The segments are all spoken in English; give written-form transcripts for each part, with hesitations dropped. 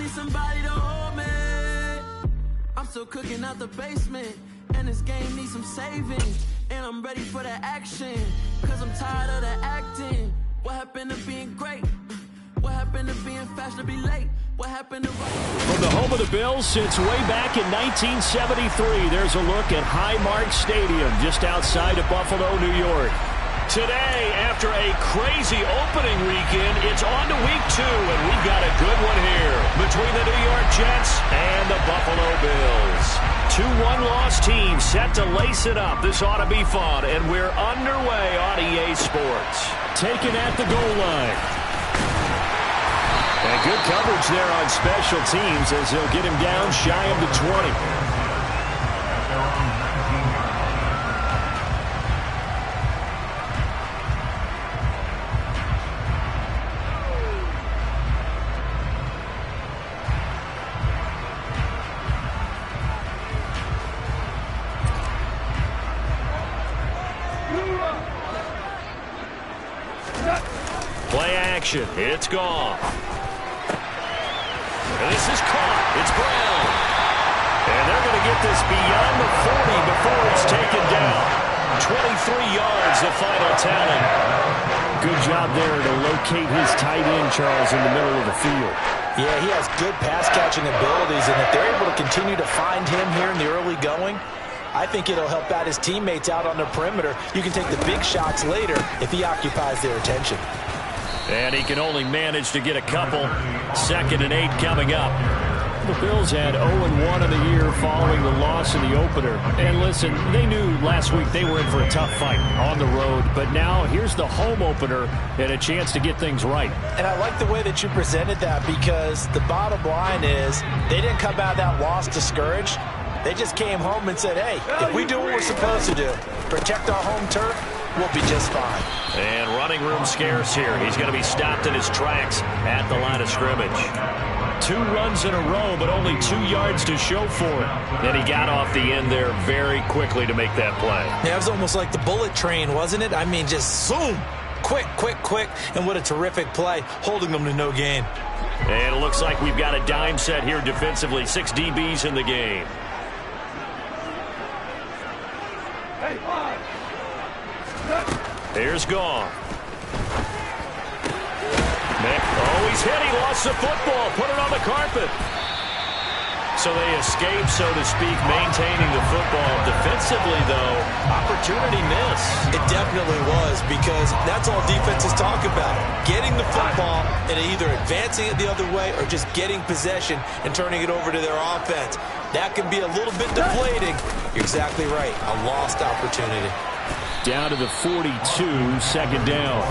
need somebody to hold me. I'm still cooking out the basement, and this game needs some saving. And I'm ready for the action, cause I'm tired of the acting. What happened to being great? What happened to being fashionably late? What happened to... From the home of the Bills since way back in 1973, there's a look at Highmark Stadium just outside of Buffalo, New York. Today, after a crazy opening weekend, it's on to week 2, and we've got a good one here between the New York Jets and the Buffalo Bills. 2 one-loss teams set to lace it up. This ought to be fun, and we're underway on EA Sports. Taken at the goal line. And good coverage there on special teams as they'll get him down shy of the 20. Play action. It's gone. And this is caught. It's Brown. And they're going to get this beyond the 40 before it's taken down. 23 yards, the final tally. Good job there to locate his tight end, Charles, in the middle of the field. Yeah, he has good pass-catching abilities, and if they're able to continue to find him here in the early going, I think it'll help out his teammates out on the perimeter. You can take the big shots later if he occupies their attention. And he can only manage to get a couple. 2nd and 8 coming up. The Bills had 0-1 in the year following the loss in the opener. And listen, they knew last week they were in for a tough fight on the road. But now here's the home opener and a chance to get things right. And I like the way that you presented that, because the bottom line is they didn't come out of that loss discouraged. They just came home and said, hey, if we do what we're supposed to do, protect our home turf, we'll be just fine. And running room scarce here. He's going to be stopped in his tracks at the line of scrimmage. 2 runs in a row, but only 2 yards to show for it. And he got off the end there very quickly to make that play. Yeah, it was almost like the bullet train, wasn't it? I mean, just zoom. Quick, quick, quick. And what a terrific play, holding them to no gain. And it looks like we've got a dime set here defensively. 6 DBs in the game. Here's gone. Oh, he's hit. He lost the football. Put it on the carpet. So they escape, so to speak, maintaining the football. Defensively, though, opportunity miss. It definitely was, because that's all defenses talk about. Getting the football and either advancing it the other way or just getting possession and turning it over to their offense. That can be a little bit deflating. You're exactly right. A lost opportunity. Down to the 42, 2nd down.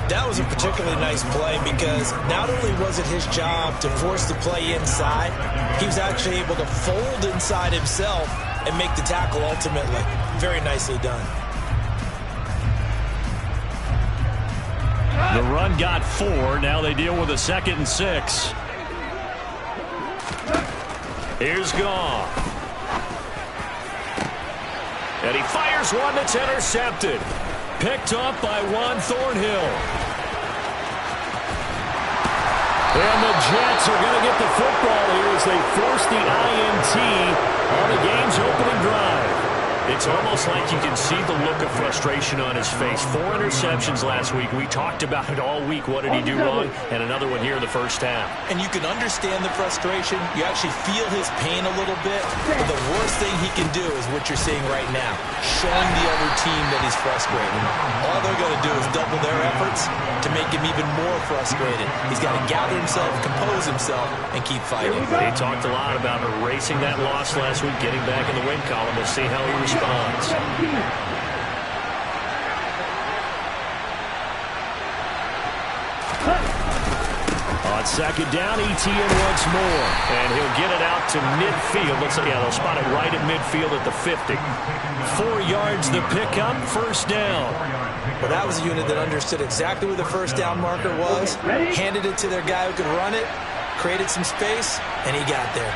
That was a particularly nice play, because not only was it his job to force the play inside, he was actually able to fold inside himself and make the tackle ultimately. Very nicely done. The run got 4. Now they deal with a 2nd and 6. Here's gone. And he fires one that's intercepted. Picked up by Juan Thornhill. And the Jets are going to get the football here as they force the INT on the game's opening drive. It's almost like you can see the look of frustration on his face. 4 interceptions last week. We talked about it all week. What did he do wrong? And another one here in the first half. And you can understand the frustration. You actually feel his pain a little bit. But the worst thing he can do is what you're seeing right now, showing the other team that he's frustrated. All they're going to do is double their efforts to make him even more frustrated. He's got to gather himself, compose himself, and keep fighting. He talked a lot about erasing that loss last week, getting back in the win column. We'll see how he responds. On 2nd down, ETN once more. And he'll get it out to midfield. Looks like, yeah, they'll spot it right at midfield at the 50. 4 yards the pickup, 1st down. Well, that was a unit that understood exactly where the 1st down marker was, handed it to their guy who could run it, created some space, and he got there.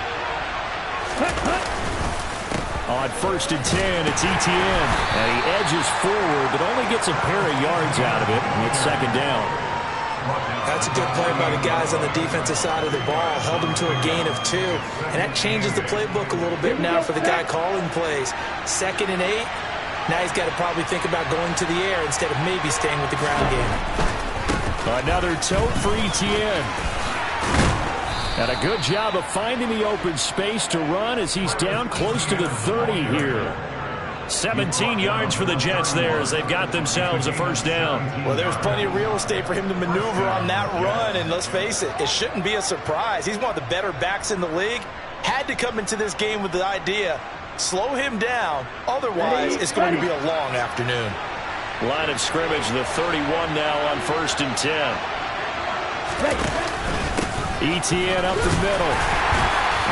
On 1st and 10, it's ETN. And he edges forward, but only gets a pair of yards out of it. And it's 2nd down. That's a good play by the guys on the defensive side of the ball. Held them to a gain of 2. And that changes the playbook a little bit now for the guy calling plays. 2nd and 8. Now he's got to probably think about going to the air instead of maybe staying with the ground game. Another tote for Etienne. And a good job of finding the open space to run as he's down close to the 30 here. 17 yards for the Jets there as they've got themselves a first down. Well, there's plenty of real estate for him to maneuver on that run, and let's face it, it shouldn't be a surprise. He's one of the better backs in the league. Had to come into this game with the idea, slow him down, otherwise it's going to be a long afternoon. Line of scrimmage, the 31 now on 1st and 10. Etienne up the middle.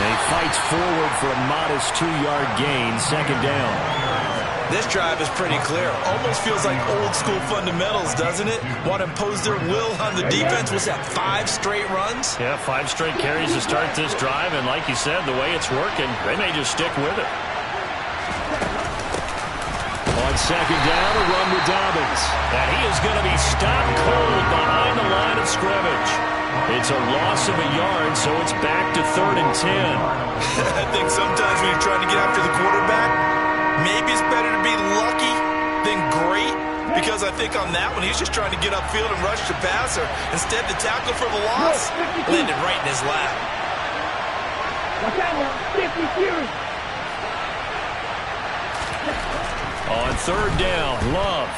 And he fights forward for a modest 2-yard gain, 2nd down. This drive is pretty clear. Almost feels like old-school fundamentals, doesn't it? Want to impose their will on the defense. Was that 5 straight runs? Yeah, 5 straight carries to start this drive. And like you said, the way it's working, they may just stick with it. On 2nd down, a run with Dobbins. And he is going to be stopped cold behind the line of scrimmage. It's a loss of a yard, so it's back to 3rd and 10. I think sometimes when you're trying to get after the quarterback, maybe it's better to be lucky than great, because I think on that one, he's just trying to get upfield and rush the passer. Instead, the tackle for the loss landed right in his lap. On 3rd down, Love.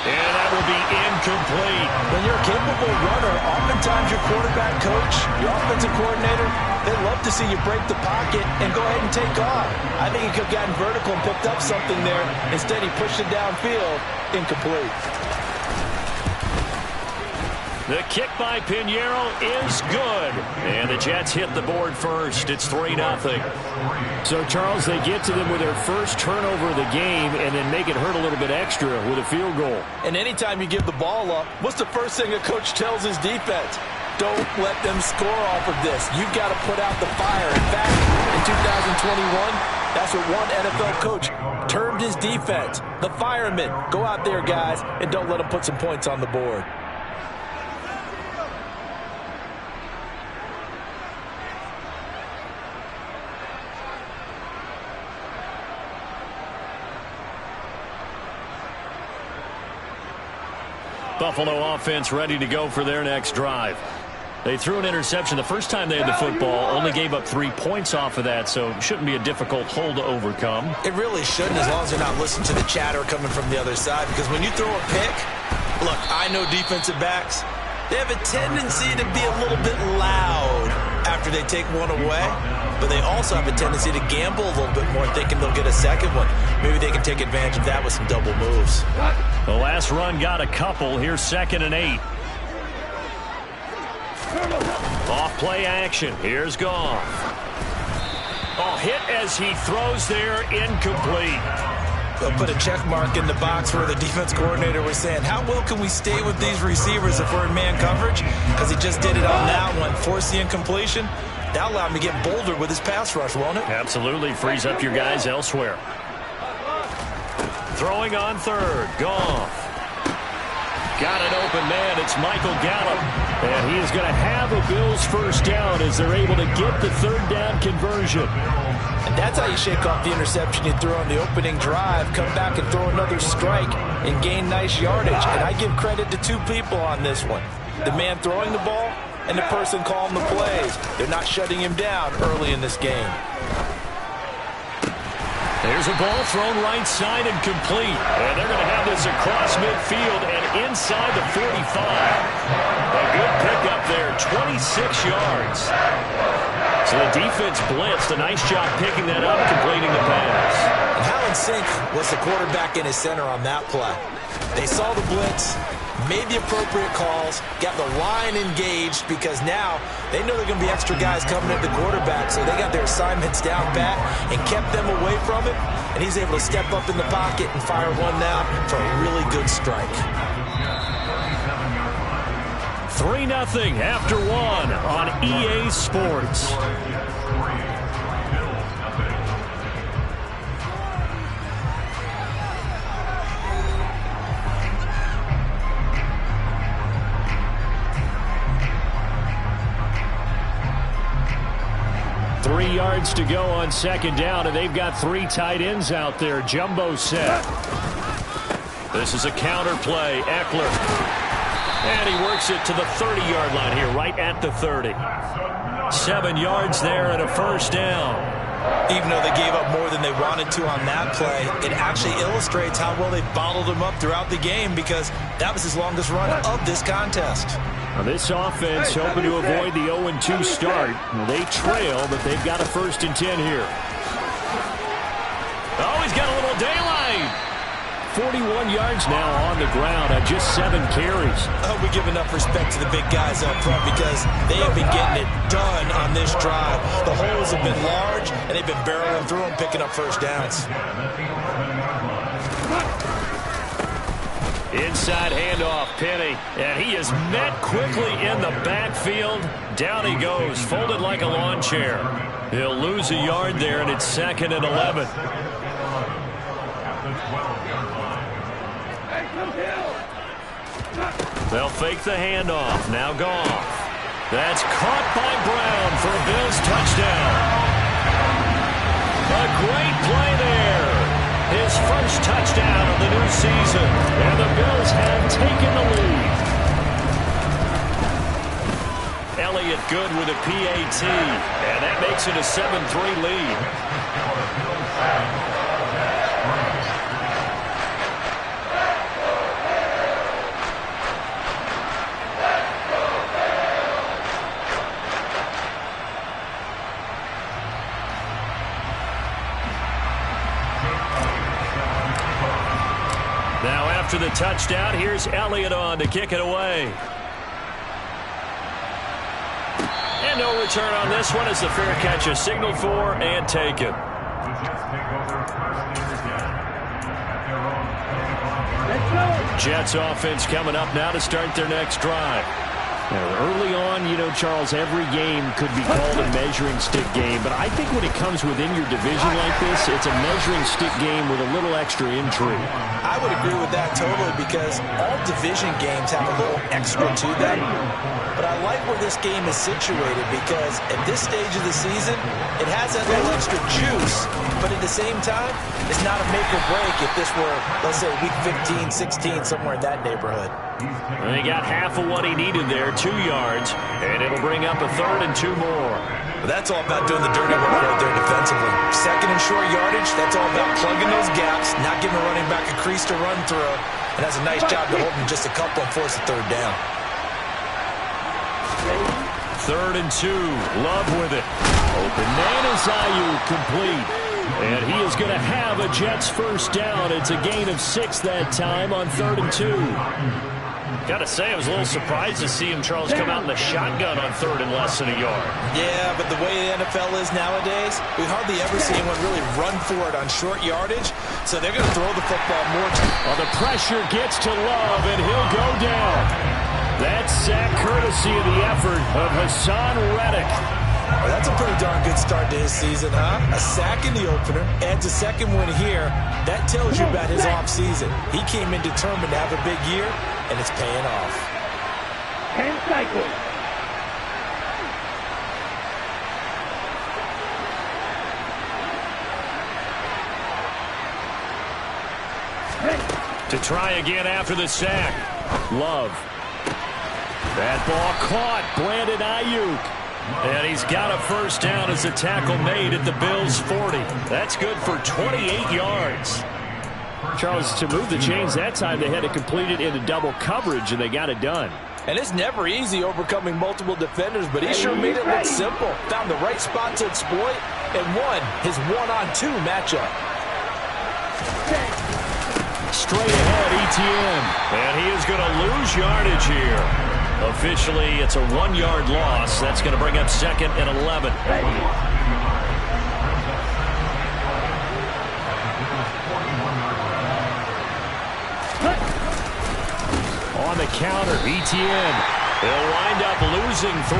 And that will be incomplete. When you're a capable runner, oftentimes your quarterback coach, your offensive coordinator, they love to see you break the pocket and go ahead and take off. I think he could have gotten vertical and picked up something there. Instead, he pushed it downfield, incomplete. The kick by Pinheiro is good. And the Jets hit the board first. It's 3-0. So, Charles, they get to them with their first turnover of the game and then make it hurt a little bit extra with a field goal. And anytime you give the ball up, what's the first thing a coach tells his defense? Don't let them score off of this. You've got to put out the fire. In fact, in 2021, that's what one NFL coach termed his defense. The firemen. Go out there, guys, and don't let them put some points on the board. Buffalo offense ready to go for their next drive. They threw an interception the first time they had the football, only gave up 3 points off of that, so it shouldn't be a difficult hole to overcome. It really shouldn't, as long as you're not listening to the chatter coming from the other side, because when you throw a pick, look, I know defensive backs, they have a tendency to be a little bit loud after they take one away, but they also have a tendency to gamble a little bit more, thinking they'll get a second one. Maybe they can take advantage of that with some double moves. The last run got a couple. Here's 2nd and 8. Off play action. Here's Goff. Oh, hit as he throws there, incomplete. They'll put a check mark in the box where the defense coordinator was saying, how well can we stay with these receivers if we're in man coverage? Because he just did it on that one. Force the incompletion. That'll allow him to get bolder with his pass rush, won't it? Absolutely. Frees up your guys elsewhere. Throwing on 3rd. Goff. Got an open man. It's Michael Gallup. And he is going to have a Bills first down as they're able to get the 3rd down conversion. And that's how you shake off the interception you threw on the opening drive, come back and throw another strike and gain nice yardage. And I give credit to 2 people on this one. The man throwing the ball and the person calling the plays. They're not shutting him down early in this game. There's a ball thrown right side and complete. And they're going to have this across midfield and inside the 45. A good pickup there, 26 yards. So the defense blitzed. A nice job picking that up, completing the pass. And how in sync was the quarterback in his center on that play? They saw the blitz, made the appropriate calls, got the line engaged, because now they know there are going to be extra guys coming at the quarterback, so they got their assignments down pat and kept them away from it, and he's able to step up in the pocket and fire one now for a really good strike. 3-0 after 1 on EA Sports. yards to go on second down, and they've got 3 tight ends out there. Jumbo set. This is a counter play. Eckler. And he works it to the 30-yard line here, right at the 30. 7 yards there and a first down. Even though they gave up more than they wanted to on that play, it actually illustrates how well they bottled him up throughout the game, because that was his longest run of this contest. Now this offense hoping to avoid the 0-2 start. They trail, but they've got a 1st and 10 here. Oh, he's got a little daylight. 41 yards now on the ground on just 7 carries. Oh, we give enough respect to the big guys up front, because they have been getting it done on this drive. The holes have been large, and they've been barreling through them, picking up first downs. Inside handoff, Penny, and he is met quickly in the backfield. Down he goes, folded like a lawn chair. He'll lose a yard there, and it's 2nd and 11. They'll fake the handoff. Now Goff. That's caught by Brown for a Bills touchdown. A great play there. His first touchdown of the new season. And the Bills have taken the lead. Elliott good with a PAT. And that makes it a 7-3 lead. After the touchdown, here's Elliott on to kick it away. And no return on this one as the fair catch is signaled for and taken. Jets offense coming up now to start their next drive. Now, early on, you know, Charles, every game could be called a measuring stick game, but I think when it comes within your division like this, it's a measuring stick game with a little extra intrigue. I would agree with that totally, because all division games have a little extra to them. But I like where this game is situated, because at this stage of the season, it has that little extra juice, but at the same time, it's not a make or break if this were, let's say, week 15, 16, somewhere in that neighborhood. And he got half of what he needed there, 2 yards, and it'll bring up a 3rd and 2 more. But that's all about doing the dirty work right there defensively. 2nd and short yardage, that's all about plugging those gaps, not giving a running back a crease to run through, and that's a nice job to hold him just a couple and force a 3rd down. 3rd and 2, Love with it. Open man is Ayuk, complete. And he is going to have a Jets first down. It's a gain of 6 that time on 3rd and 2. Got to say, I was a little surprised to see him, Charles, come out in the shotgun on 3rd and less than a yard. Yeah, but the way the NFL is nowadays, we hardly ever see anyone really run for it on short yardage, so they're going to throw the football more. Well, the pressure gets to Love, and he'll go down. That's sack courtesy of the effort of Hassan Reddick. Well, that's a pretty darn good start to his season, huh? A sack in the opener, adds a 2nd win here. That tells you about his offseason. He came in determined to have a big year, and it's paying off. 10 cycles. To try again after the sack. Love. That ball caught. Brandon Ayuk. And he's got a first down as a tackle made at the Bills' 40. That's good for 28 yards. Charles, to move the chains that time, they had to complete it into double coverage, and they got it done. And it's never easy overcoming multiple defenders, but he sure made it look simple. Found the right spot to exploit and won his 1-on-2 matchup. Straight ahead, ETN. And he is going to lose yardage here. Officially, it's a 1-yard loss. That's going to bring up 2nd and 11. On the counter, ETN. They'll wind up losing 3.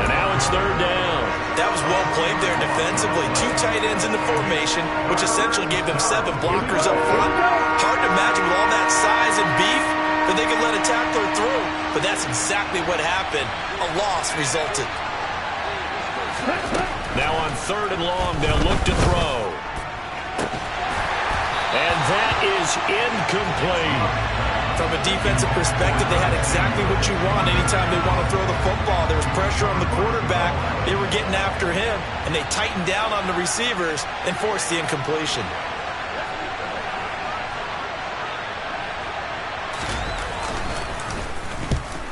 And now it's 3rd down. That was well played there defensively. 2 tight ends in the formation, which essentially gave them 7 blockers up front. Hard to imagine with all that size and beef that they could let a tackler through. But that's exactly what happened. A loss resulted. Now on 3rd and long, they'll look to throw. And that is incomplete. From a defensive perspective, they had exactly what you want anytime they want to throw the football. There was pressure on the quarterback. They were getting after him, and they tightened down on the receivers and forced the incompletion.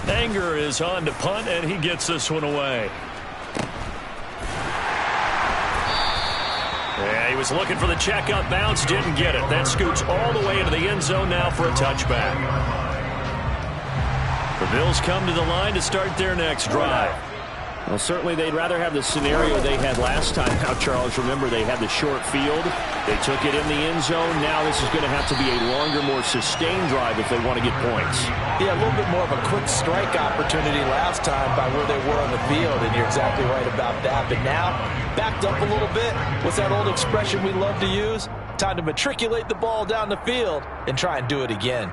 Anger is on to punt, and he gets this one away. Yeah, he was looking for the check-up bounce, didn't get it. That scoots all the way into the end zone now for a touchback. The Bills come to the line to start their next drive. Well, certainly they'd rather have the scenario they had last time out, Charles. Remember, they had the short field. They took it in the end zone. Now this is going to have to be a longer, more sustained drive if they want to get points. Yeah, a little bit more of a quick strike opportunity last time by where they were on the field, and you're exactly right about that. But now, backed up a little bit. What's that old expression we love to use? Time to matriculate the ball down the field and try and do it again.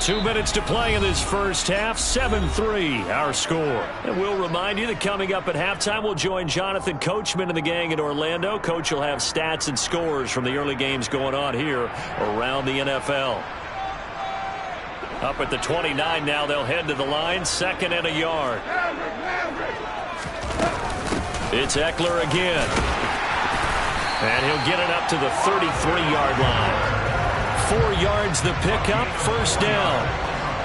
2 minutes to play in this first half, 7-3 our score. And we'll remind you that coming up at halftime, we'll join Jonathan Coachman and the gang in Orlando. Coach will have stats and scores from the early games going on here around the NFL. Up at the 29 now, they'll head to the line, 2nd and a yard. It's Eckler again. And he'll get it up to the 33-yard line. 4 yards the pickup, 1st down.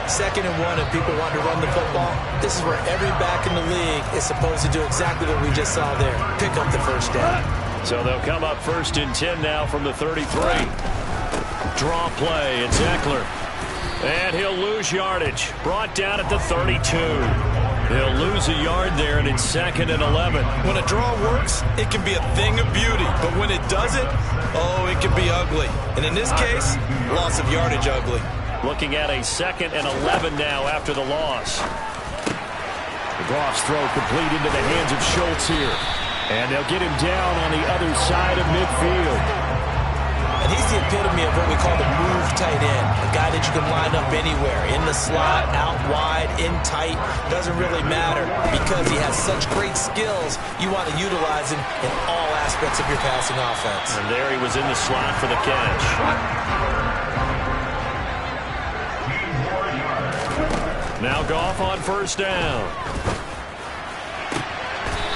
2nd and 1, and people want to run the football. This is where every back in the league is supposed to do exactly what we just saw there. Pick up the 1st down. So they'll come up 1st and 10 now from the 33. Draw play, it's Eckler. And he'll lose yardage. Brought down at the 32. He'll lose a yard there, and it's 2nd and 11. When a draw works, it can be a thing of beauty. But when it doesn't, oh, it can be ugly. And in this case, loss of yardage ugly. Looking at a 2nd and 11 now after the loss. Goff's throw complete into the hands of Schultz here. And they'll get him down on the other side of midfield. And he's the epitome of what we call the move tight end. A guy that you can line up anywhere. In the slot, out wide, in tight. Doesn't really matter because he has such great skills. You want to utilize him in all aspects of your passing offense. And there he was in the slot for the catch. Now Goff on 1st down.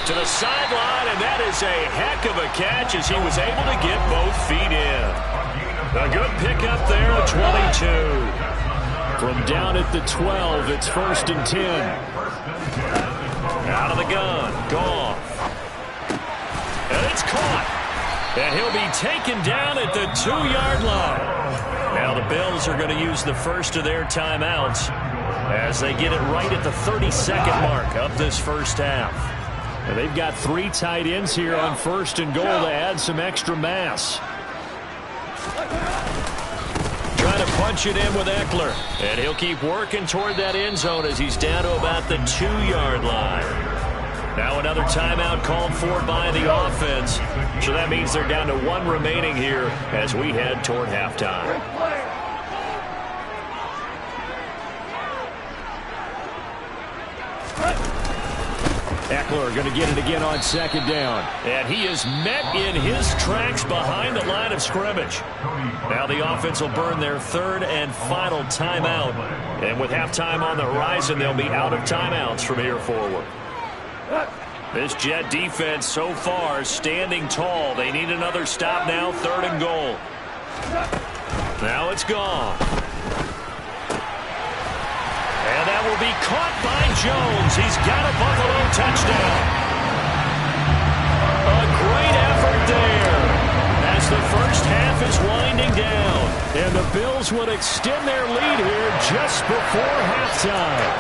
To the sideline, and that is a heck of a catch as he was able to get both feet in. A good pickup there at 22. From down at the 12, it's 1st and 10. Out of the gun, Goff. And it's caught. And he'll be taken down at the 2-yard line. Now the Bills are going to use the first of their timeouts as they get it right at the 32nd mark of this first half. And they've got 3 tight ends here on 1st and goal to add some extra mass. Trying to punch it in with Eckler. And he'll keep working toward that end zone as he's down to about the 2-yard line. Now another timeout called for by the offense. So that means they're down to 1 remaining here as we head toward halftime. Eckler going to get it again on 2nd down. And he is met in his tracks behind the line of scrimmage. Now the offense will burn their 3rd and final timeout. And with halftime on the horizon, they'll be out of timeouts from here forward. This Jet defense so far standing tall. They need another stop now, 3rd and goal. Now it's gone. And that will be caught by Jones. He's got a Buffalo touchdown. A great effort there as the first half is winding down. And the Bills would extend their lead here just before halftime.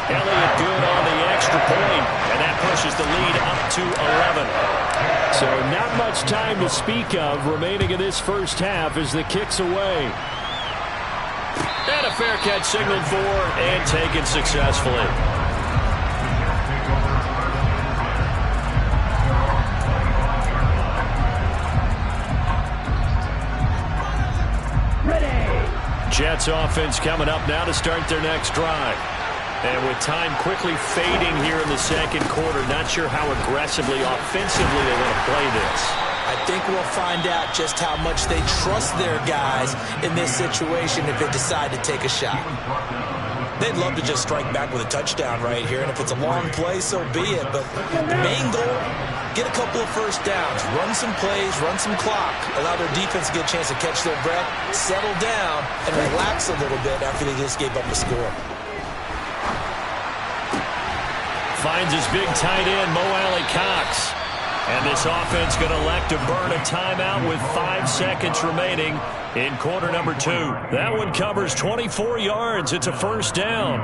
Elliott good on the extra point, and that pushes the lead up to 11. So not much time to speak of remaining in this first half as the kick's away. And a fair catch signaled for and taken successfully. Jets offense coming up now to start their next drive. And with time quickly fading here in the second quarter, not sure how aggressively, offensively they want to play this. I think we'll find out just how much they trust their guys in this situation if they decide to take a shot. They'd love to just strike back with a touchdown right here, and if it's a long play, so be it. But the main goal, get a couple of first downs, run some plays, run some clock, allow their defense to get a chance to catch their breath, settle down, and relax a little bit after they just gave up a score. Finds his big tight end, Mo Alley-Cox. And this offense going to elect to burn a timeout with 5 seconds remaining in quarter number 2. That one covers 24 yards. It's a first down.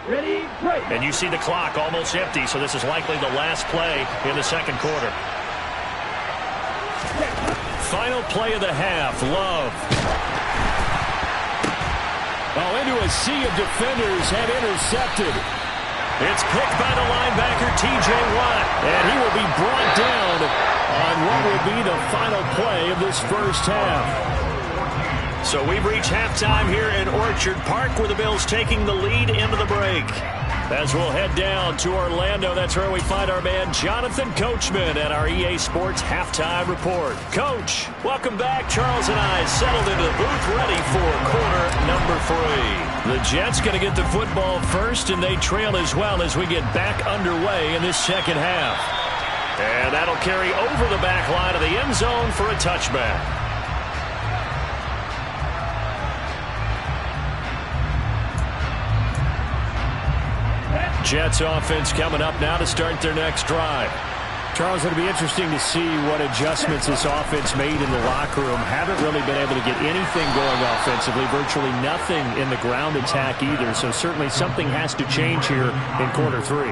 Ready, break. And you see the clock almost empty, so this is likely the last play in the second quarter. Final play of the half, Love. Oh, into a sea of defenders and intercepted. It's picked by the linebacker, T.J. Watt, and he will be brought down on what will be the final play of this first half. So we've reached halftime here in Orchard Park, where the Bills taking the lead into the break. As we'll head down to Orlando, that's where we find our man Jonathan Coachman at our EA Sports Halftime Report. Coach, welcome back. Charles and I settled into the booth ready for quarter number 3. The Jets going to get the football first, and they trail as well as we get back underway in this second half. And that'll carry over the back line of the end zone for a touchback. Jets offense coming up now to start their next drive. Charles, it'll be interesting to see what adjustments this offense made in the locker room. Haven't really been able to get anything going offensively, virtually nothing in the ground attack either. So certainly something has to change here in quarter 3.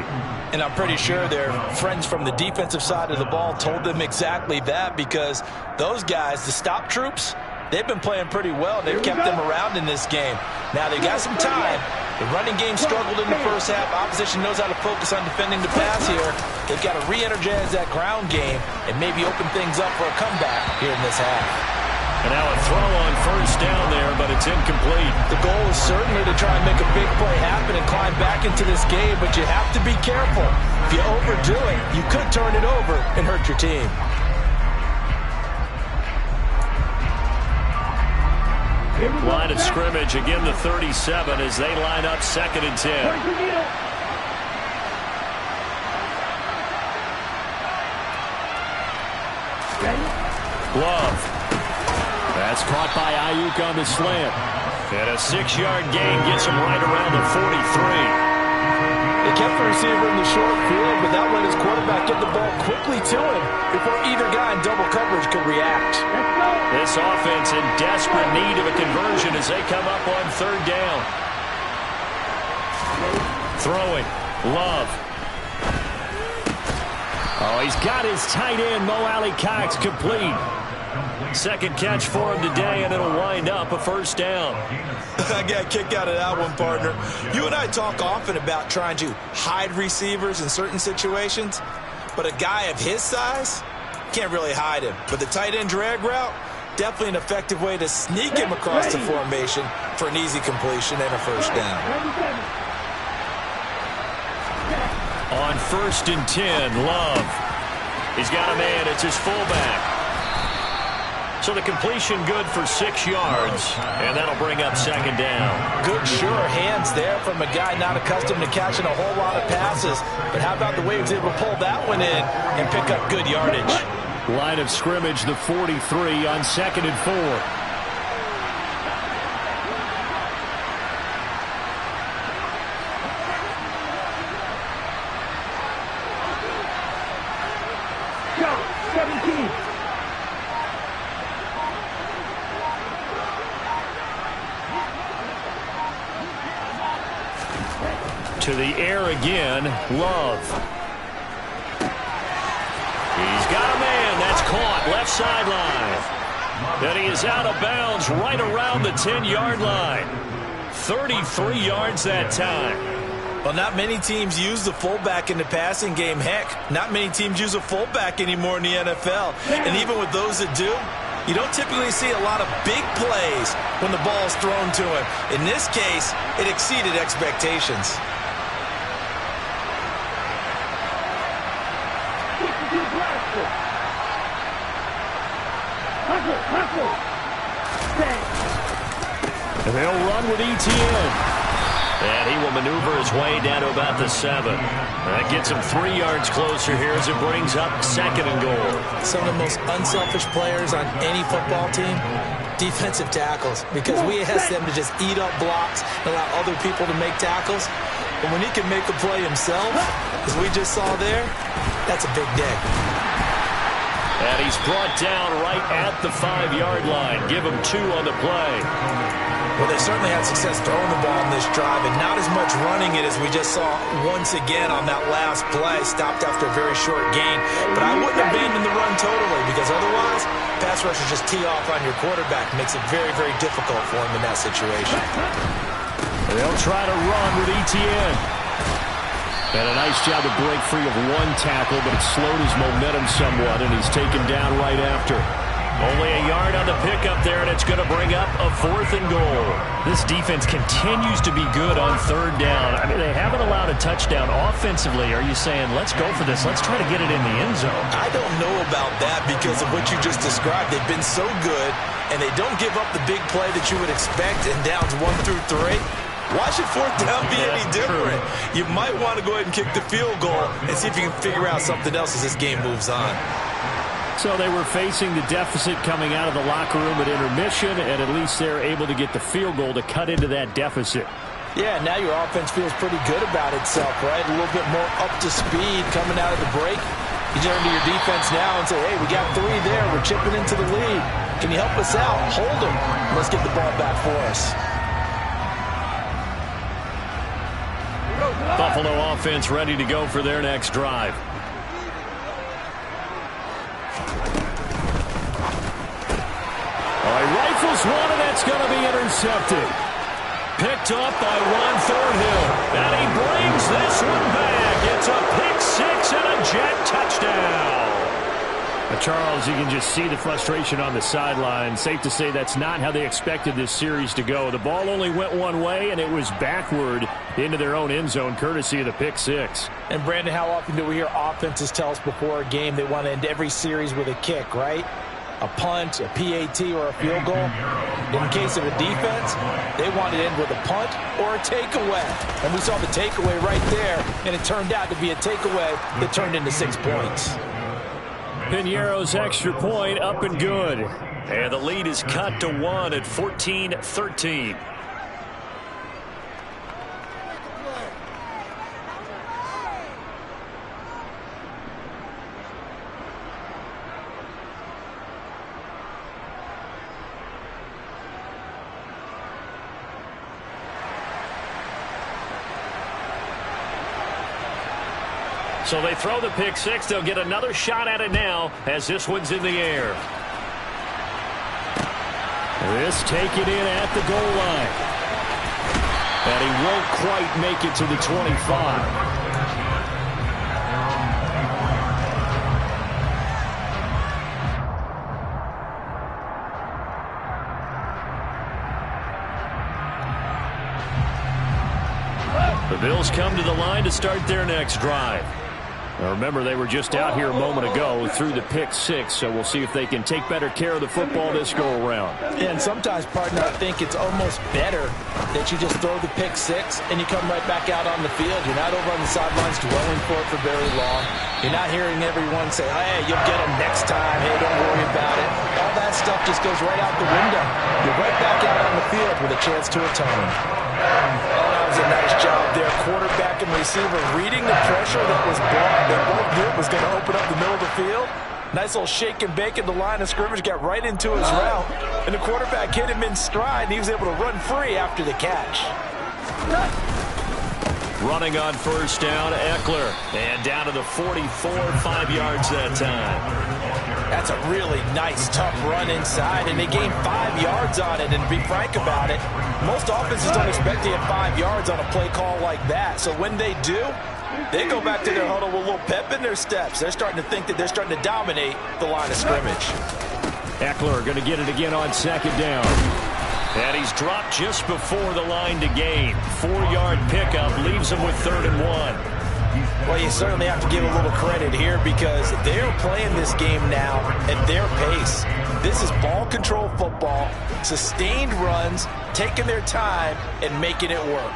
And I'm pretty sure their friends from the defensive side of the ball told them exactly that, because those guys, the stop troops, they've been playing pretty well. They've kept them around in this game. Now they've got some time. The running game struggled in the first half. Opposition knows how to focus on defending the pass here. They've got to re-energize that ground game and maybe open things up for a comeback here in this half. And now a throw on first down there, but it's incomplete. The goal is certainly to try and make a big play happen and climb back into this game, but you have to be careful. If you overdo it, you could turn it over and hurt your team. Line of scrimmage, again the 37 as they line up 2nd and 10. Love. That's caught by Ayuk on the slant. And a 6-yard gain gets him right around the 43. They kept the receiver in the short field, but that let his quarterback get the ball quickly to him before either guy in double coverage could react. This offense in desperate need of a conversion as they come up on 3rd down. Throwing. Love. Oh, he's got his tight end, Mo Alley-Cox, complete. Second catch for him today, and it'll wind up a first down. I got a kick out of that one, partner. You and I talk often about trying to hide receivers in certain situations, but a guy of his size can't really hide him. But the tight end drag route, definitely an effective way to sneak him across the formation for an easy completion and a first down. On 1st and 10, Love. He's got a man. It's his fullback. So the completion good for 6 yards, and that'll bring up 2nd down. Good, sure hands there from a guy not accustomed to catching a whole lot of passes. But how about the way he was able to pull that one in and pick up good yardage? Line of scrimmage, the 43 on 2nd and 4. To the air again, Love. He's got a man. That's caught. Left sideline. And he is out of bounds right around the 10-yard line. 33 yards that time. Well, not many teams use the fullback in the passing game. Heck, not many teams use a fullback anymore in the NFL. And even with those that do, you don't typically see a lot of big plays when the ball is thrown to him. In this case, it exceeded expectations. And they'll run with ETN. And he will maneuver his way down to about the 7. That gets him 3 yards closer here as it brings up 2nd and goal. Some of the most unselfish players on any football team, defensive tackles, because we ask them to just eat up blocks and allow other people to make tackles. But when he can make a play himself, as we just saw there, that's a big day. And he's brought down right at the 5-yard line. Give him 2 on the play. Well, they certainly had success throwing the ball in this drive, and not as much running it as we just saw once again on that last play. Stopped after a very short gain. But I wouldn't abandon the run totally, because otherwise, pass rushers just tee off on your quarterback. Makes it very, very difficult for him in that situation. They'll try to run with ETN. And a nice job to break free of 1 tackle, but it slowed his momentum somewhat, and he's taken down right after. Only a yard on the pickup there, and it's going to bring up a 4th and goal. This defense continues to be good on 3rd down. I mean, they haven't allowed a touchdown offensively. Are you saying, let's go for this, let's try to get it in the end zone? I don't know about that because of what you just described. They've been so good, and they don't give up the big play that you would expect in downs 1 through 3. Why should 4th down be any different? You might want to go ahead and kick the field goal and see if you can figure out something else as this game moves on. So they were facing the deficit coming out of the locker room at intermission, and at least they're able to get the field goal to cut into that deficit. Yeah, now your offense feels pretty good about itself, right? A little bit more up to speed coming out of the break. You turn to your defense now and say, hey, we got 3 there. We're chipping into the lead. Can you help us out? Hold them. Let's get the ball back for us. Buffalo offense ready to go for their next drive. Rifles one, and that's going to be intercepted. Picked up by Juan Thornhill. And he brings this one back. It's a pick 6 and a jet touchdown. Now, Charles, you can just see the frustration on the sideline. Safe to say that's not how they expected this series to go. The ball only went one way, and it was backward into their own end zone, courtesy of the pick 6. And, Brandon, how often do we hear offenses tell us before a game they want to end every series with a kick, right? A punt, a PAT, or a field goal. In the case of a defense, they want to end with a punt or a takeaway. And we saw the takeaway right there, and it turned out to be a takeaway that turned into 6 points. Piñeiro's extra point up and good. And the lead is cut to 1 at 14-13. So they throw the pick 6. They'll get another shot at it now as this one's in the air. This taken in at the goal line. And he won't quite make it to the 25. The Bills come to the line to start their next drive. Now remember, they were just out here a moment ago through the pick 6, so we'll see if they can take better care of the football this go-around. Yeah, and sometimes, partner, I think it's almost better that you just throw the pick 6 and you come right back out on the field. You're not over on the sidelines dwelling for it for very long. You're not hearing everyone say, hey, you'll get them next time. Hey, don't worry about it. All that stuff just goes right out the window. You're right back out on the field with a chance to atone. That was a nice job there. Quarterback and receiver reading the pressure that was brought. They both knew it was going to open up the middle of the field. Nice little shake and bake at the line of scrimmage. Got right into his route. And the quarterback hit him in stride, and he was able to run free after the catch. Running on first down, Eckler. And down to the 44, 5 yards that time. That's a really nice, tough run inside, and they gained 5 yards on it. And to be frank about it, most offenses don't expect to get 5 yards on a play call like that. So when they do, they go back to their huddle with a little pep in their steps. They're starting to think that they're starting to dominate the line of scrimmage. Eckler going to get it again on second down. And he's dropped just before the line to gain. 4-yard pickup leaves him with 3rd and 1. Well, you certainly have to give a little credit here because they're playing this game now at their pace. This is ball control football, sustained runs, taking their time, and making it work.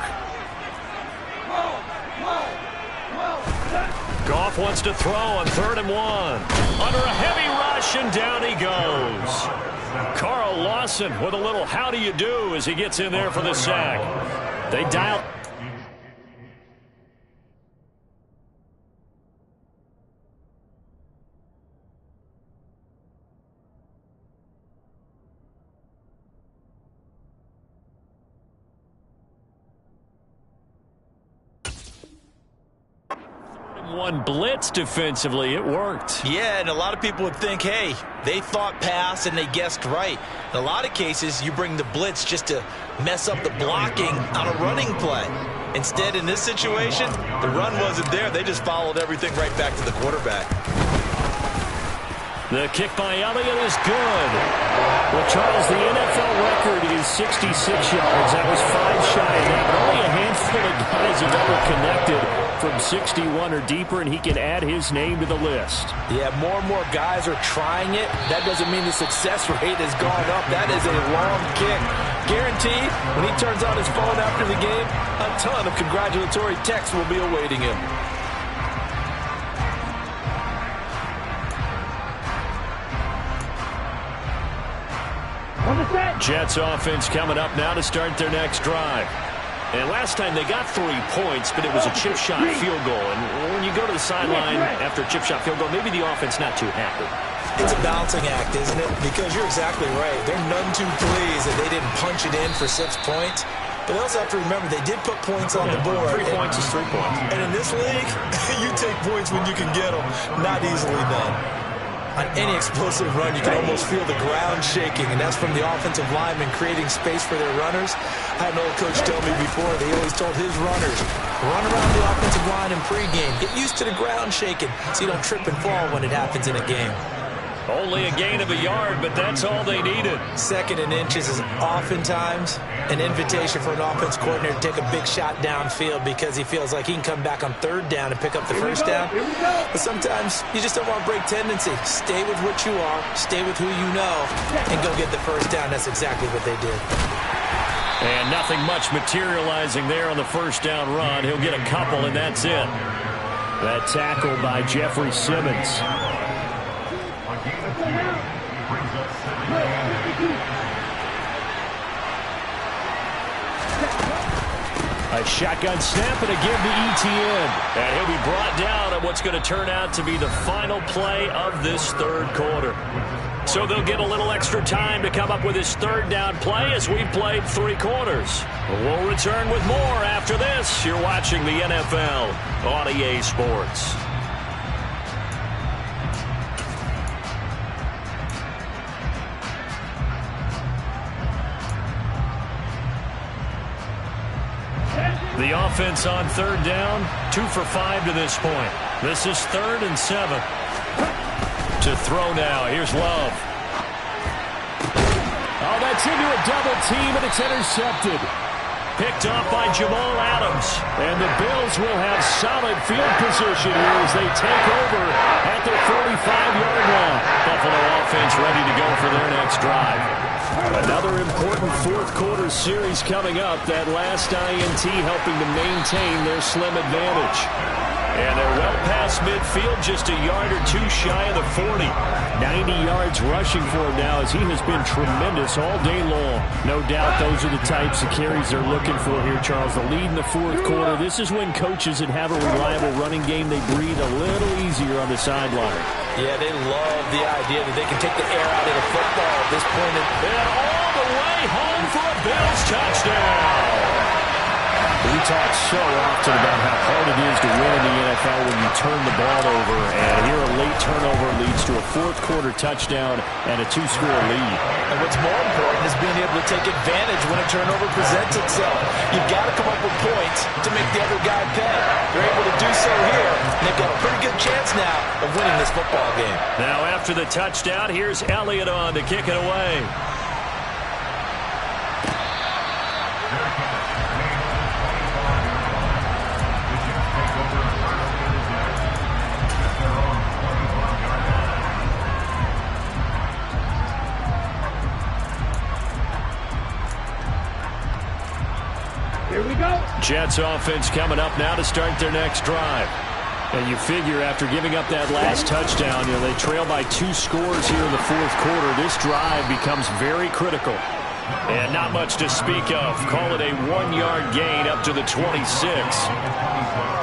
Goff wants to throw on 3rd and 1. Under a heavy rush, and down he goes. Carl Lawson with a little how do you do as he gets in there for the sack. They dial. One blitz defensively, it worked. Yeah, and a lot of people would think, hey, they thought pass and they guessed right. In a lot of cases, you bring the blitz just to mess up the blocking on a running play. Instead, in this situation, the run wasn't there. They just followed everything right back to the quarterback. The kick by Elliott is good. Well, Charles, the NFL record is 66 yards. That was 5 shy of that, but only a handful of guys have ever connected from 61 or deeper, and he can add his name to the list. Yeah, more and more guys are trying it. That doesn't mean the success rate has gone up. That is a long kick. Guaranteed, when he turns on his phone after the game, a ton of congratulatory texts will be awaiting him. Jets offense coming up now to start their next drive. And last time they got 3 points, but it was a chip shot field goal. And when you go to the sideline after a chip shot field goal, maybe the offense not too happy. It's a balancing act, isn't it? Because you're exactly right. They're none too pleased that they didn't punch it in for 6 points. But they also have to remember they did put points on the board. 3 points is 3 points. And in this league, you take points when you can get them. Not easily done. On any explosive run, you can almost feel the ground shaking, and that's from the offensive linemen creating space for their runners. I had an old coach tell me before, they always told his runners, run around the offensive line in pregame. Get used to the ground shaking so you don't trip and fall when it happens in a game. Only a gain of a yard, but that's all they needed. 2nd and inches is oftentimes an invitation for an offense coordinator to take a big shot downfield because he feels like he can come back on 3rd down and pick up the first down. But sometimes you just don't want to break tendency. Stay with what you are, stay with who you know, and go get the first down. That's exactly what they did. And nothing much materializing there on the first down run. He'll get a couple, and that's it. That tackle by Jeffrey Simmons. A shotgun snap and a give to Etienne. And he'll be brought down on what's going to turn out to be the final play of this 3rd quarter. So they'll get a little extra time to come up with his 3rd down play as we've played 3 quarters. We'll return with more after this. You're watching the NFL on EA Sports. The offense on 3rd down, 2 for 5 to this point. This is 3rd and 7. To throw now, here's Love. Oh, that's into a double team, and it's intercepted. Picked off by Jamal Adams. And the Bills will have solid field position here as they take over at their 45-yard line. Buffalo offense ready to go for their next drive. Another important 4th quarter series coming up. That last INT helping to maintain their slim advantage. And they're well past midfield, just a yard or 2 shy of the 40. 90 yards rushing for him now as he has been tremendous all day long. No doubt those are the types of carries they're looking for here, Charles. The lead in the 4th quarter. This is when coaches that have a reliable running game, they breathe a little easier on the sideline. Yeah, they love the idea that they can take the air out of the football at this point. And all the way home for a Bills touchdown. We talk so often about how hard it is to win in the NFL when you turn the ball over, and here a late turnover leads to a fourth-quarter touchdown and a two-score lead. And what's more important is being able to take advantage when a turnover presents itself. You've got to come up with points to make the other guy pay. They're able to do so here, and they've got a pretty good chance now of winning this football game. Now after the touchdown, here's Elliott on to kick it away. Here we go. Jets offense coming up now to start their next drive. And you figure after giving up that last touchdown, they trail by 2 scores here in the fourth quarter. This drive becomes very critical. And not much to speak of. Call it a 1-yard gain up to the 26.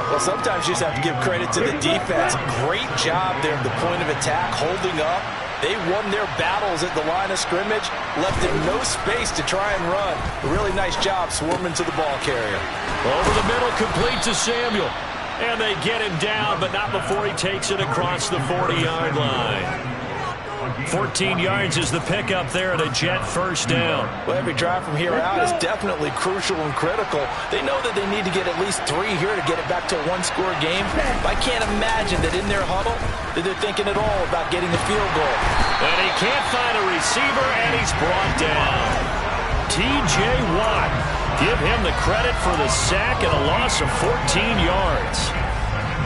Well, sometimes you just have to give credit to the defense. Great job there at the point of attack, holding up. They won their battles at the line of scrimmage, left them no space to try and run. A really nice job swarming to the ball carrier. Over the middle, complete to Samuel. And they get him down, but not before he takes it across the 40-yard line. 14 yards is the pickup there at a Jet first down. Well, every drive from here out is definitely crucial and critical. They know that they need to get at least 3 here to get it back to a 1-score game. I can't imagine that in their huddle that they're thinking at all about getting a field goal. And he can't find a receiver, and he's brought down. T.J. Watt. Give him the credit for the sack and a loss of 14 yards.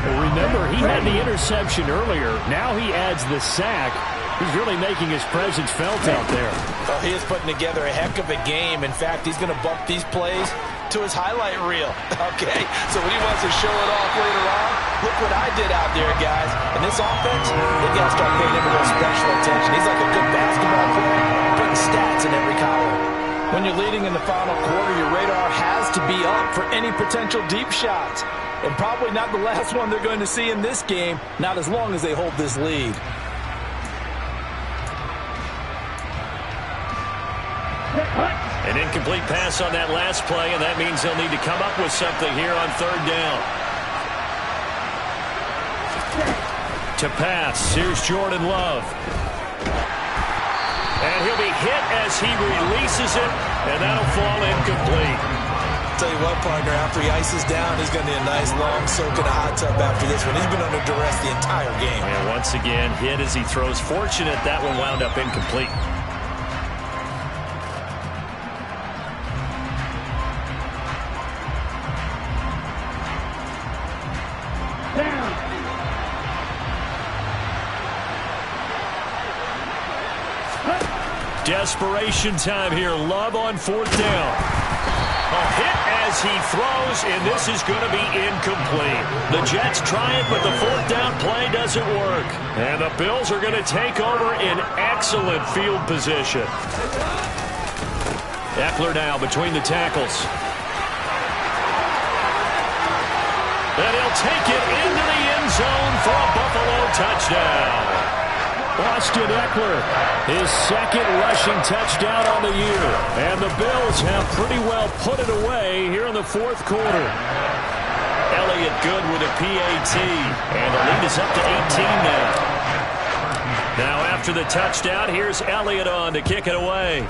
Well, remember, he had the interception earlier. Now he adds the sack. He's really making his presence felt out there. Oh, he is putting together a heck of a game. In fact, he's going to bump these plays to his highlight reel. Okay, so when he wants to show it off later on, look what I did out there, guys. And this offense, they got to start paying him a little special attention. He's like a good basketball player, putting stats in every column. When you're leading in the final quarter, your radar has to be up for any potential deep shots. And probably not the last one they're going to see in this game, not as long as they hold this lead. An incomplete pass on that last play, and that means they'll need to come up with something here on third down. To pass, here's Jordan Love. And he'll be hit as he releases it, and that'll fall incomplete. Tell you what, partner, after he ices down, he's going to need a nice long soak in a hot tub after this one. He's been under duress the entire game. And once again, hit as he throws. Fortunate that one wound up incomplete. Desperation time here. Love on fourth down. A hit as he throws, and this is going to be incomplete. The Jets try it, but the fourth down play doesn't work. And the Bills are going to take over in excellent field position. Eckler now between the tackles. And he'll take it into the end zone for a Buffalo touchdown. Austin Eckler, his second rushing touchdown on the year. And the Bills have pretty well put it away here in the fourth quarter. Elliott good with a PAT. And the lead is up to 18 now. Now after the touchdown, here's Elliott on to kick it away.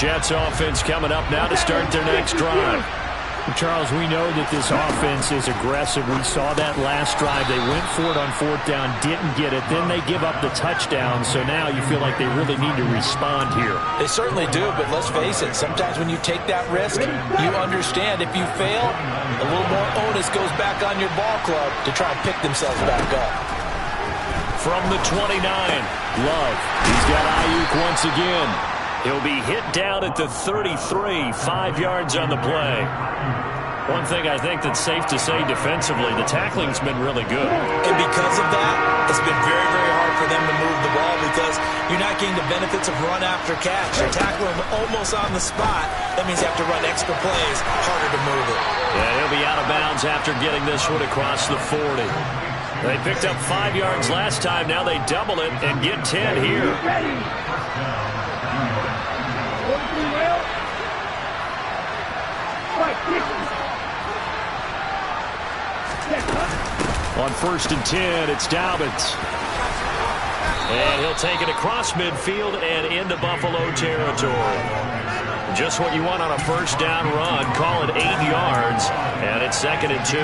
Jets offense coming up now to start their next drive. Charles, we know that this offense is aggressive. We saw that last drive. They went for it on fourth down, didn't get it. Then they give up the touchdown. So now you feel like they really need to respond here. They certainly do, but let's face it. Sometimes when you take that risk, you understand if you fail, a little more onus goes back on your ball club to try and pick themselves back up. From the 29, Love. He's got Ayuk once again. He'll be hit down at the 33, 5 yards on the play. One thing I think that's safe to say defensively, the tackling's been really good. And because of that, it's been very, very hard for them to move the ball because you're not getting the benefits of run after catch. You're tackling almost on the spot. That means you have to run extra plays, harder to move it. Yeah, he'll be out of bounds after getting this one across the 40. They picked up 5 yards last time. Now they double it and get 10 here. On 1st and 10, it's Dobbins. And he'll take it across midfield and into Buffalo territory. Just what you want on a first down run. Call it 8 yards, and it's 2nd and 2.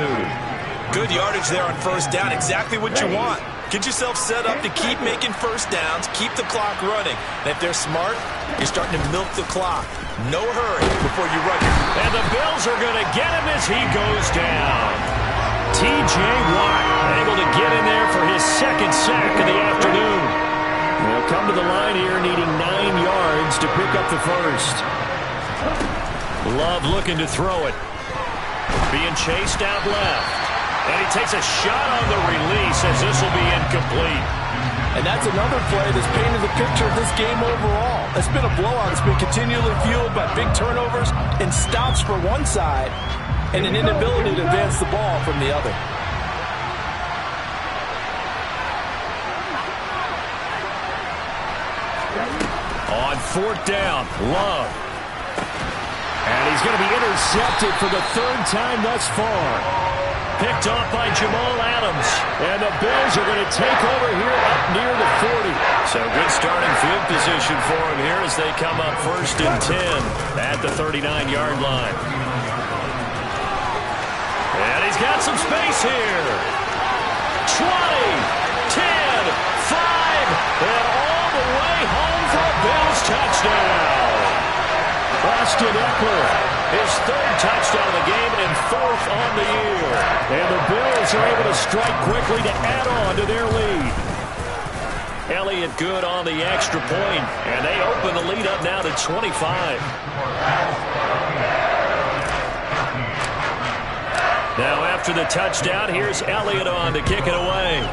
Good yardage there on first down. Exactly what you want. Get yourself set up to keep making first downs, keep the clock running. And if they're smart, you're starting to milk the clock. No hurry before you run. And the Bills are going to get him as he goes down. T.J. Watt able to get in there for his 2nd sack of the afternoon. They'll come to the line here needing 9 yards to pick up the first. Love looking to throw it. Being chased out left. And he takes a shot on the release as this will be incomplete. And that's another play that's painted the picture of this game overall. It's been a blowout. It's been continually fueled by big turnovers and stops for one side and an inability to advance the ball from the other. On 4th down, Love. And he's going to be intercepted for the 3rd time thus far. Picked off by Jamal Adams. And the Bills are going to take over here up near the 40. So good starting field position for him here as they come up 1st and 10 at the 39-yard line. And he's got some space here. 20, 10, 5, and all the way home for a Bills touchdown. Austin Eckler, his 3rd touchdown of the game and 4th on the year. And the Bills are able to strike quickly to add on to their lead. Elliott good on the extra point, and they open the lead up now to 25. Now after the touchdown, here's Elliott on to kick it away.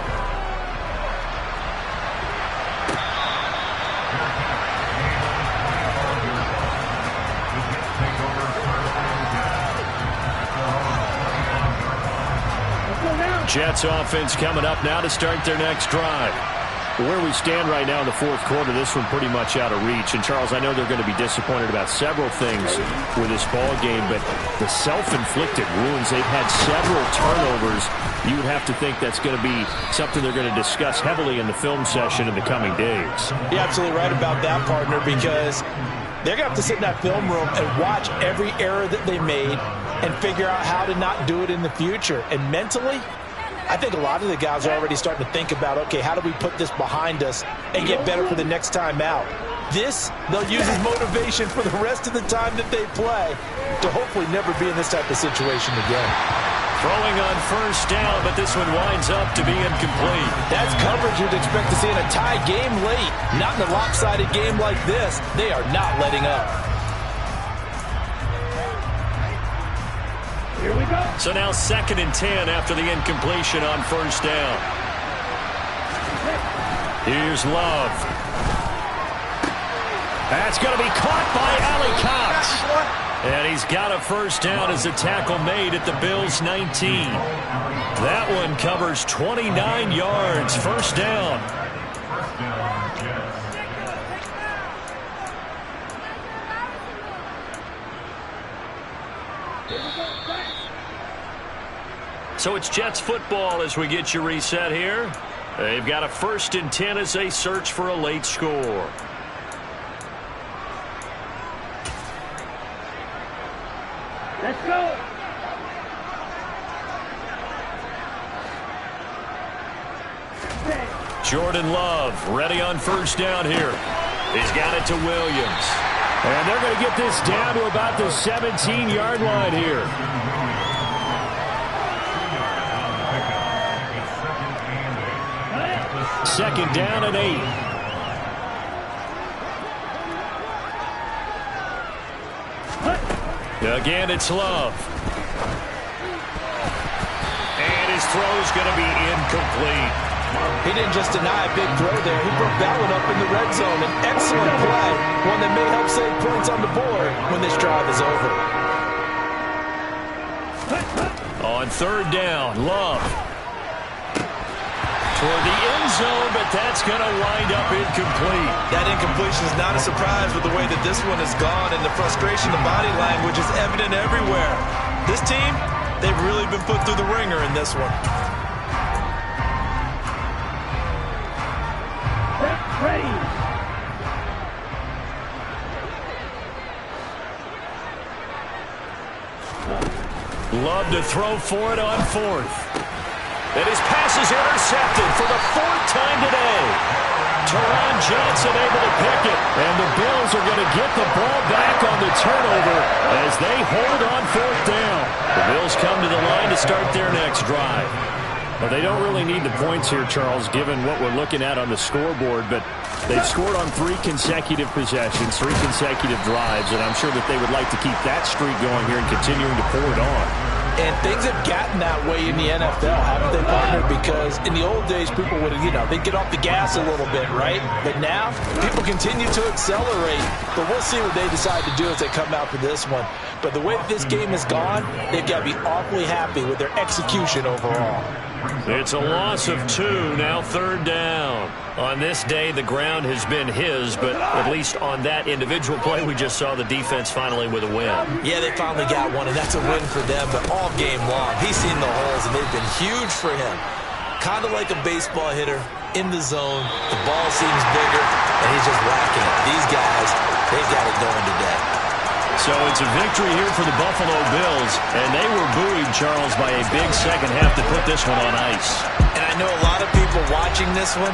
Jets offense coming up now to start their next drive. Where we stand right now in the 4th quarter, this one pretty much out of reach. And, Charles, I know they're going to be disappointed about several things with this ball game, but the self-inflicted wounds, they've had several turnovers. You would have to think that's going to be something they're going to discuss heavily in the film session in the coming days. You're absolutely right about that, partner, because they're going to have to sit in that film room and watch every error that they made and figure out how to not do it in the future. And mentally, I think a lot of the guys are already starting to think about, okay, how do we put this behind us and get better for the next time out? This, they'll use as motivation for the rest of the time that they play to hopefully never be in this type of situation again. Throwing on 1st down, but this one winds up to be incomplete. That's coverage you'd expect to see in a tie game late. Not in a lopsided game like this. They are not letting up. Here we go. So now 2nd and 10 after the incompletion on 1st down. Here's Love. That's going to be caught by Ali Cox. And he's got a 1st down as a tackle made at the Bills' 19. That one covers 29 yards. 1st down. So it's Jets football as we get you reset here. They've got a 1st and 10 as they search for a late score. Let's go. Jordan Love ready on 1st down here. He's got it to Williams. And they're going to get this down to about the 17-yard line here. Second down and 8. Again, it's Love. throw's going to be incomplete. He didn't just deny a big throw there. He broke that one up in the red zone. An excellent play, one that may help save points on the board when this drive is over. On third down, Love. Toward the end zone, but that's going to wind up incomplete. That incompletion is not a surprise with the way that this one has gone, and the frustration, the body language is evident everywhere. This team, they've really been put through the ringer in this one. Ready. Love to throw for it on fourth. And his pass is intercepted for the fourth time today. Teron Johnson able to pick it. And the Bills are going to get the ball back on the turnover as they hold on fourth down. The Bills come to the line to start their next drive. Well, they don't really need the points here, Charles, given what we're looking at on the scoreboard, but they've scored on 3 consecutive possessions, 3 consecutive drives, and I'm sure that they would like to keep that streak going here and continuing to pour it on. And things have gotten that way in the NFL, haven't they, partner? Because in the old days, people would, they'd get off the gas a little bit, right? But now, people continue to accelerate. But we'll see what they decide to do as they come out for this one. But the way that this game has gone, they've got to be awfully happy with their execution overall. It's a loss of 2, now third down. On this day, the ground has been his, but at least on that individual play, we just saw the defense finally with a win. Yeah, they finally got one, and that's a win for them, but all game long, he's seen the holes, and they've been huge for him. Kind of like a baseball hitter in the zone. The ball seems bigger, and he's just whacking it. These guys, they've got it going today. So it's a victory here for the Buffalo Bills, and they were buoyed, Charles, by a big second half to put this one on ice. And I know a lot of people watching this one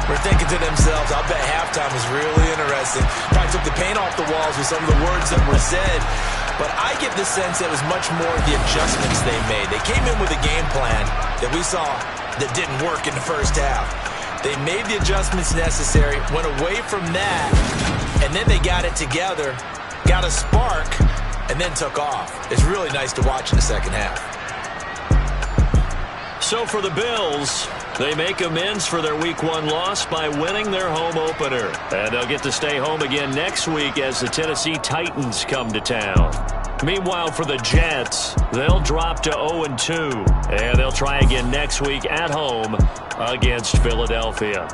were thinking to themselves, I'll bet halftime was really interesting. Probably took the paint off the walls with some of the words that were said. But I get the sense that it was much more the adjustments they made. They came in with a game plan that we saw that didn't work in the first half. They made the adjustments necessary, went away from that, and then they got it together, got a spark, and then took off. It's really nice to watch in the second half. So for the Bills, they make amends for their Week 1 loss by winning their home opener. And they'll get to stay home again next week as the Tennessee Titans come to town. Meanwhile, for the Jets, they'll drop to 0-2. And they'll try again next week at home against Philadelphia.